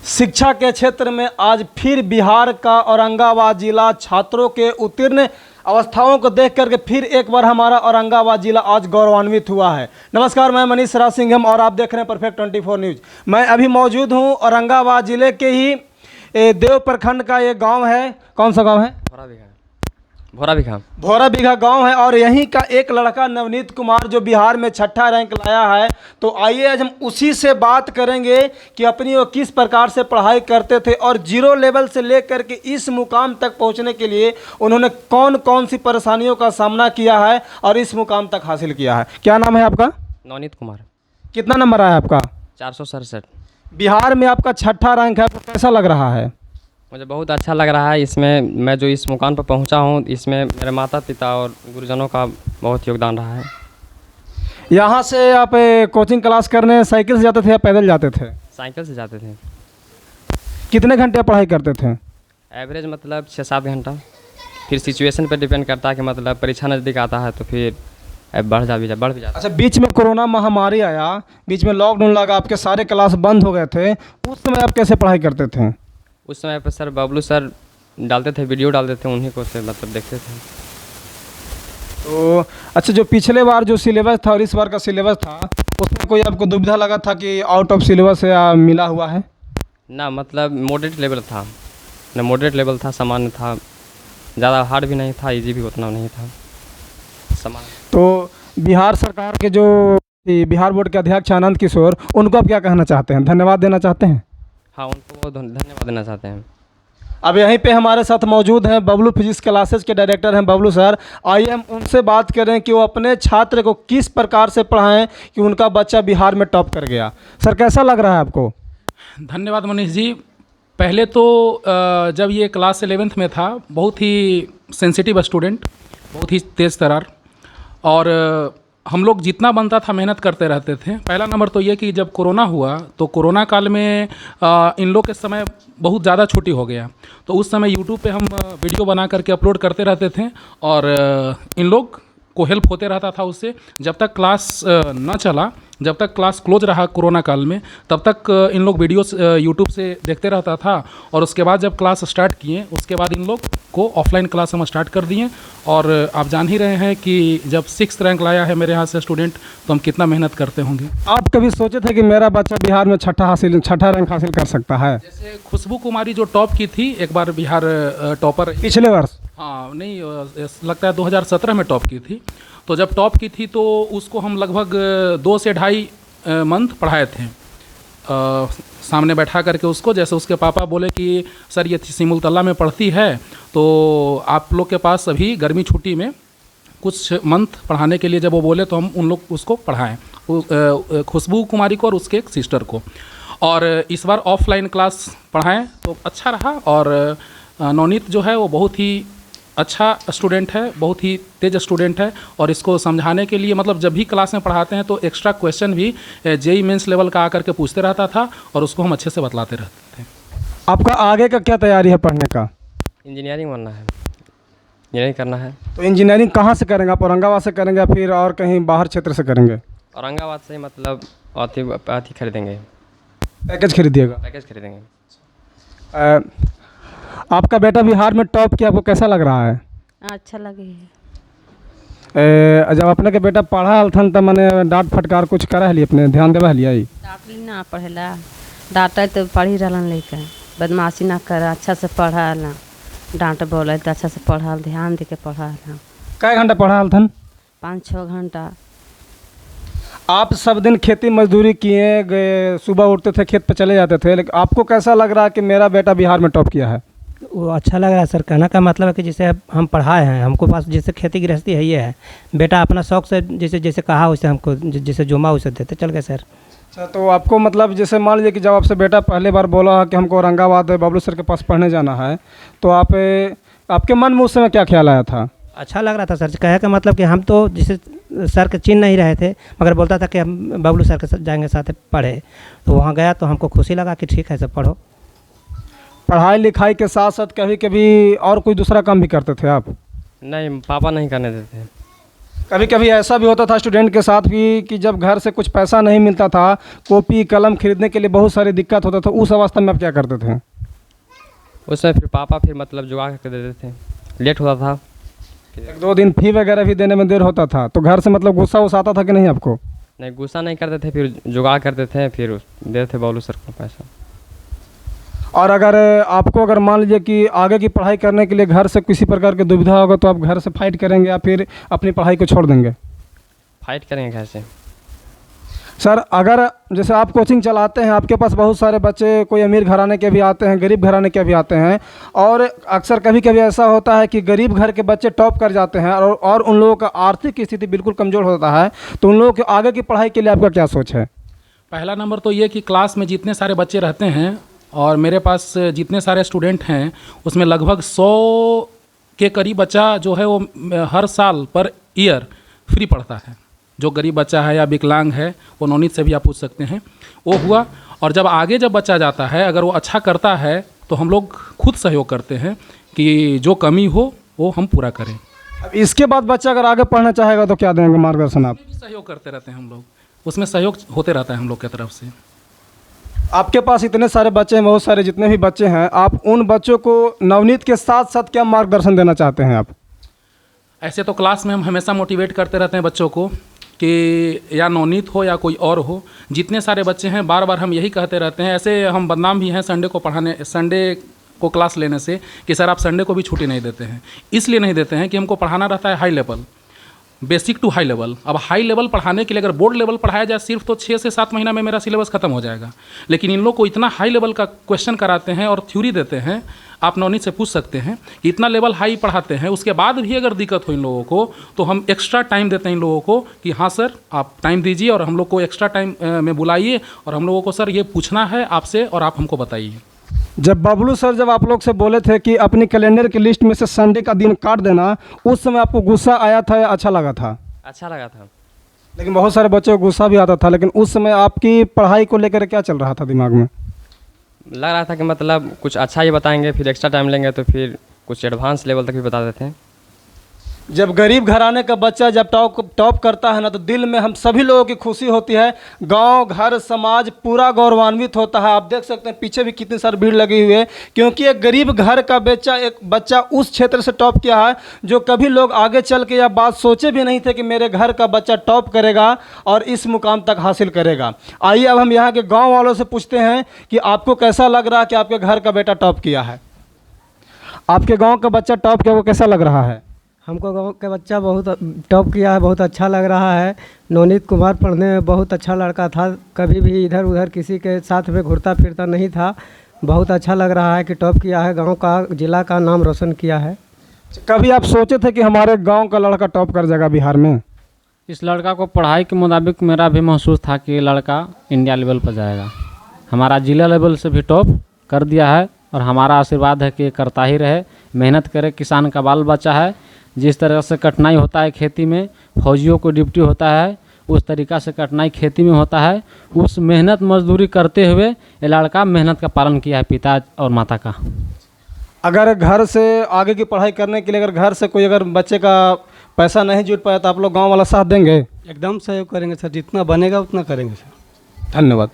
शिक्षा के क्षेत्र में आज फिर बिहार का औरंगाबाद जिला छात्रों के उत्तीर्ण अवस्थाओं को देख करके फिर एक बार हमारा औरंगाबाद जिला आज गौरवान्वित हुआ है। नमस्कार, मैं मनीष राज सिंघम और आप देख रहे हैं परफेक्ट 24 न्यूज़। मैं अभी मौजूद हूं औरंगाबाद जिले के ही देव प्रखंड का ये गांव है। कौन सा गांव है? भोरा बिघा गांव है और यहीं का एक लड़का नवनीत कुमार जो बिहार में छठा रैंक लाया है। तो आइए आज हम उसी से बात करेंगे कि अपनी वो किस प्रकार से पढ़ाई करते थे और जीरो लेवल से लेकर के इस मुकाम तक पहुंचने के लिए उन्होंने कौन कौन सी परेशानियों का सामना किया है और इस मुकाम तक हासिल किया है। क्या नाम है आपका? नवनीत कुमार। कितना नंबर आया आपका? 467। बिहार में आपका छठा रैंक है, आपको कैसा लग रहा है? मुझे बहुत अच्छा लग रहा है। इसमें मैं जो इस मुकाम पर पहुंचा हूं, इसमें मेरे माता पिता और गुरुजनों का बहुत योगदान रहा है। यहाँ से आप कोचिंग क्लास करने साइकिल से जाते थे या पैदल जाते थे? साइकिल से जाते थे। कितने घंटे पढ़ाई करते थे? एवरेज मतलब 6-7 घंटा। फिर सिचुएशन पर डिपेंड करता है कि मतलब परीक्षा नज़दीक आता है तो फिर बढ़ भी जाता। अच्छा, बीच में कोरोना महामारी आया, बीच में लॉकडाउन लगा, आपके सारे क्लास बंद हो गए थे, उस समय आप कैसे पढ़ाई करते थे? उस समय पर सर बबलू सर डालते थे, वीडियो डालते थे, उन्हीं को से मतलब देखते थे। तो अच्छा, जो पिछले बार जो सिलेबस था और इस बार का सिलेबस था, उसमें कोई आपको दुविधा लगा था कि आउट ऑफ सिलेबस मिला हुआ है? ना, मतलब मॉडरेट लेवल था, सामान्य था, ज़्यादा हार्ड भी नहीं था, इजी भी उतना नहीं था, सामान्य। तो बिहार सरकार के जो बिहार बोर्ड के अध्यक्ष आनंद किशोर, उनको आप क्या कहना चाहते हैं? धन्यवाद देना चाहते हैं? हाँ, उनको बहुत धन्यवाद देना चाहते हैं। अब यहीं पे हमारे साथ मौजूद हैं बबलू फिजिक्स क्लासेस के डायरेक्टर हैं बबलू सर। आइए हम उनसे बात करें कि वो अपने छात्र को किस प्रकार से पढ़ाएं कि उनका बच्चा बिहार में टॉप कर गया। सर, कैसा लग रहा है आपको? धन्यवाद मनीष जी। पहले तो जब ये क्लास 11th में था, बहुत ही सेंसिटिव स्टूडेंट, बहुत ही तेज़ तर्रार, और हम लोग जितना बनता था मेहनत करते रहते थे। पहला नंबर तो ये कि जब कोरोना हुआ तो कोरोना काल में इन लोग के समय बहुत ज़्यादा छुट्टी हो गया, तो उस समय यूट्यूब पे हम वीडियो बना करके अपलोड करते रहते थे और इन लोग को हेल्प होते रहता था उससे। जब तक क्लास न चला, जब तक क्लास क्लोज रहा कोरोना काल में, तब तक इन लोग वीडियोस यूट्यूब से देखते रहता था। और उसके बाद जब क्लास स्टार्ट किए, उसके बाद इन लोग को ऑफलाइन क्लास हम स्टार्ट कर दिए। और आप जान ही रहे हैं कि जब 6th रैंक लाया है मेरे यहाँ से स्टूडेंट, तो हम कितना मेहनत करते होंगे। आप कभी सोचे थे कि मेरा बच्चा बिहार में छठा रैंक हासिल कर सकता है? जैसे खुशबू कुमारी जो टॉप की थी, एक बार बिहार टॉपर पिछले वर्ष, हाँ नहीं, लगता है 2017 में टॉप की थी। तो जब टॉप की थी तो उसको हम लगभग 2 से ढाई मंथ पढ़ाए थे, सामने बैठा करके उसको। जैसे उसके पापा बोले कि सर ये सिमुलतला में पढ़ती है, तो आप लोग के पास अभी गर्मी छुट्टी में कुछ मंथ पढ़ाने के लिए जब वो बोले, तो हम उन लोग उसको पढ़ाएँ, खुशबू कुमारी को और उसके एक सिस्टर को। और इस बार ऑफलाइन क्लास पढ़ाएँ तो अच्छा रहा। और नवनीत जो है वो बहुत ही अच्छा स्टूडेंट है, बहुत ही तेज स्टूडेंट है। और इसको समझाने के लिए, मतलब जब भी क्लास में पढ़ाते हैं तो एक्स्ट्रा क्वेश्चन भी जेई मेंस लेवल का आकर के पूछते रहता था और उसको हम अच्छे से बतलाते रहते थे। आपका आगे का क्या तैयारी है पढ़ने का? इंजीनियरिंग बनना है, इंजीनियरिंग करना है। तो इंजीनियरिंग कहाँ से करेंगे आप? औरंगाबाद से करेंगे या फिर और कहीं बाहर क्षेत्र से करेंगे? औरंगाबाद से ही, मतलब अति खरीदेंगे, पैकेज खरीदिएगा? पैकेज खरीदेंगे। आपका बेटा बिहार में टॉप किया, आपको कैसा लग रहा है? अच्छा लगे है। जब अपने के बेटा पढ़ा हलथन तो मैंने डांट फटकार कुछ करा है, अपने ध्यान देवा लिया? डांटली ना पढ़ेला, डांटे तो पढ़ी रहलन, लेकर बदमाशी ना कर, अच्छा से पढ़ा ना, डांट बोले तो अच्छा से पढ़ा, ध्यान दे के पढ़ा। कै घंटा पढ़ा हलथन? 5-6 घंटा। आप सब दिन खेती मजदूरी किए गए, सुबह उठते थे खेत पे चले जाते थे, लेकिन आपको कैसा लग रहा है कि मेरा बेटा बिहार में टॉप किया है? वो अच्छा लग रहा है सर। कहने का मतलब है कि जैसे हम पढ़ाए हैं, हमको पास जैसे खेती गृहस्थी है ये है, बेटा अपना शौक से जैसे जैसे कहा वैसे हमको जैसे जोमा वैसे देते चल गए सर। अच्छा, तो आपको मतलब जैसे मान लीजिए कि जब आपसे बेटा पहले बार बोला कि हमको औरंगाबाद बबलू सर के पास पढ़ने जाना है, तो आपके मन में उस समय क्या ख्याल आया था? अच्छा लग रहा था सर। कहे का मतलब कि हम तो जैसे सर के चिन्ह नहीं रहे थे, मगर बोलता था कि हम बबलू सर के साथ जाएंगे, साथ पढ़े। तो वहाँ गया तो हमको खुशी लगा कि ठीक है सब पढ़ो। पढ़ाई लिखाई के साथ साथ कभी कभी और कोई दूसरा काम भी करते थे आप? नहीं, पापा नहीं करने देते। कभी कभी ऐसा भी होता था स्टूडेंट के साथ भी कि जब घर से कुछ पैसा नहीं मिलता था, कॉपी कलम खरीदने के लिए बहुत सारी दिक्कत होता था, उस अवस्था में आप क्या करते थे? उसमें फिर पापा फिर मतलब जुगाड़ करके दे देते थे, लेट होता था। 1-2 दिन फी वगैरह भी देने में देर होता था, तो घर से मतलब गुस्सा वुस्सा आता था कि नहीं आपको? नहीं, गुस्सा नहीं करते थे, फिर जुगाड़ करते थे, फिर देते थे बबलू सर को पैसा। और अगर मान लीजिए कि आगे की पढ़ाई करने के लिए घर से किसी प्रकार की दुविधा होगा, तो आप घर से फाइट करेंगे या फिर अपनी पढ़ाई को छोड़ देंगे? फाइट करेंगे घर से। सर, अगर जैसे आप कोचिंग चलाते हैं, आपके पास बहुत सारे बच्चे कोई अमीर घराने के भी आते हैं, गरीब घराने के भी आते हैं, और अक्सर कभी कभी ऐसा होता है कि गरीब घर के बच्चे टॉप कर जाते हैं और उन लोगों का आर्थिक स्थिति बिल्कुल कमज़ोर होता है, तो उन लोगों के आगे की पढ़ाई के लिए आपका क्या सोच है? पहला नंबर तो ये कि क्लास में जितने सारे बच्चे रहते हैं और मेरे पास जितने सारे स्टूडेंट हैं, उसमें लगभग 100 के करीब बच्चा जो है वो हर साल पर ईयर फ्री पढ़ता है। जो गरीब बच्चा है या विकलांग है, वो नवनीत से भी आप पूछ सकते हैं, वो हुआ। और जब बच्चा जाता है, अगर वो अच्छा करता है तो हम लोग खुद सहयोग करते हैं कि जो कमी हो वो हम पूरा करें। अब इसके बाद बच्चा अगर आगे पढ़ना चाहेगा तो क्या देंगे मार्गदर्शन आप? सहयोग करते रहते हैं हम लोग, उसमें सहयोग होते रहता है हम लोग की तरफ से। आपके पास इतने सारे बच्चे हैं, बहुत सारे जितने भी बच्चे हैं, आप उन बच्चों को नवनीत के साथ साथ क्या मार्गदर्शन देना चाहते हैं आप? ऐसे तो क्लास में हम हमेशा मोटिवेट करते रहते हैं बच्चों को कि या नवनीत हो या कोई और हो, जितने सारे बच्चे हैं बार बार हम यही कहते रहते हैं। ऐसे हम बदनाम भी हैं संडे को क्लास लेने से कि सर आप संडे को भी छुट्टी नहीं देते हैं। इसलिए नहीं देते हैं कि हमको पढ़ाना रहता है high level, basic to high level. अब हाई लेवल पढ़ाने के लिए अगर बोर्ड लेवल पढ़ाया जाए सिर्फ, तो 6 से 7 महीना में मेरा सिलेबस खत्म हो जाएगा। लेकिन इन लोग को इतना हाई लेवल का क्वेश्चन कराते हैं और थ्योरी देते हैं, आप नवनीत से पूछ सकते हैं कि इतना लेवल हाई पढ़ाते हैं, उसके बाद भी अगर दिक्कत हो इन लोगों को तो हम एक्स्ट्रा टाइम देते हैं इन लोगों को कि हाँ सर आप टाइम दीजिए और हम लोग को एक्स्ट्रा टाइम में बुलाइए और हम लोगों को सर ये पूछना है आपसे और आप हमको बताइए। जब बबलू सर जब आप लोग से बोले थे कि अपनी कैलेंडर की लिस्ट में से संडे का दिन काट देना, उस समय आपको गुस्सा आया था या अच्छा लगा था? अच्छा लगा था। लेकिन बहुत सारे बच्चों को गुस्सा भी आता था, लेकिन उस समय आपकी पढ़ाई को लेकर क्या चल रहा था दिमाग में? लग रहा था कि मतलब कुछ अच्छा ही बताएंगे, फिर एक्स्ट्रा टाइम लेंगे तो फिर कुछ एडवांस लेवल तक भी बता देते हैं। जब गरीब घराने का बच्चा जब टॉप करता है ना, तो दिल में हम सभी लोगों की खुशी होती है, गांव घर समाज पूरा गौरवान्वित होता है। आप देख सकते हैं पीछे भी कितनी सारी भीड़ लगी हुई है, क्योंकि एक गरीब घर का एक बच्चा उस क्षेत्र से टॉप किया है जो कभी लोग आगे चल के यह बात सोचे भी नहीं थे कि मेरे घर का बच्चा टॉप करेगा और इस मुकाम तक हासिल करेगा। आइए अब हम यहाँ के गाँव वालों से पूछते हैं कि आपको कैसा लग रहा है कि आपके घर का बेटा टॉप किया है? आपके गाँव का बच्चा टॉप किया, वो कैसा लग रहा है? हमको गाँव का बच्चा बहुत टॉप किया है, बहुत अच्छा लग रहा है। नवनीत कुमार पढ़ने में बहुत अच्छा लड़का था, कभी भी इधर उधर किसी के साथ में घुरता फिरता नहीं था। बहुत अच्छा लग रहा है कि टॉप किया है, गांव का जिला का नाम रोशन किया है। कभी आप सोचे थे कि हमारे गांव का लड़का टॉप कर जाएगा बिहार में? इस लड़का को पढ़ाई के मुताबिक मेरा भी महसूस था कि लड़का इंडिया लेवल पर जाएगा। हमारा जिला लेवल से भी टॉप कर दिया है और हमारा आशीर्वाद है कि करता ही रहे, मेहनत करे। किसान का बाल बच्चा है, जिस तरह से कठिनाई होता है खेती में, फौजियों को ड्यूटी होता है, उस तरीक़ा से कठिनाई खेती में होता है। उस मेहनत मजदूरी करते हुए ये लड़का मेहनत का पालन किया है पिता और माता का। अगर घर से आगे की पढ़ाई करने के लिए अगर घर से कोई अगर बच्चे का पैसा नहीं जुट पाया तो आप लोग गांव वाला साथ देंगे? एकदम सहयोग करेंगे सर, जितना बनेगा उतना करेंगे सर। धन्यवाद।